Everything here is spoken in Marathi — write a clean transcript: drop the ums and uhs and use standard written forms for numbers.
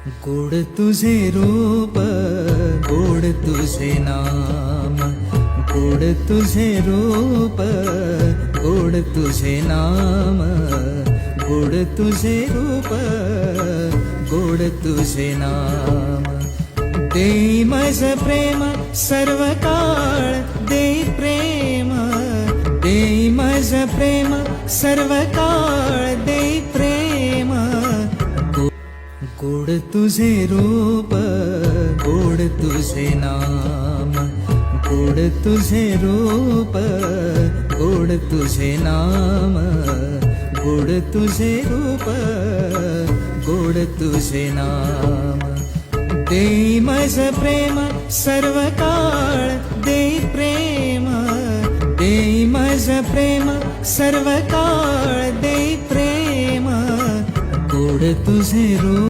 गोड तुझे रूप, गोड तुझे नाम, गोड तुझे रूप, गोड तुझे नाम, गोड तुझे रूप, गोड तुझे नाम. देई मज प्रेम सर्व काळ, देई प्रेम, देई मज प्रेम सर्व काळ, देई प्रेम. गोड तुझे रूप, गोड तुझे नाम, गोड तुझे रूप, गोड तुझे नाम, गोड तुझे रूप, गोड तुझे नाम. देई मज प्रेम सर्व काळ, देई प्रेम, देई मज प्रेम सर्व काळ, देई प्रेम. गोड तुझे रूप.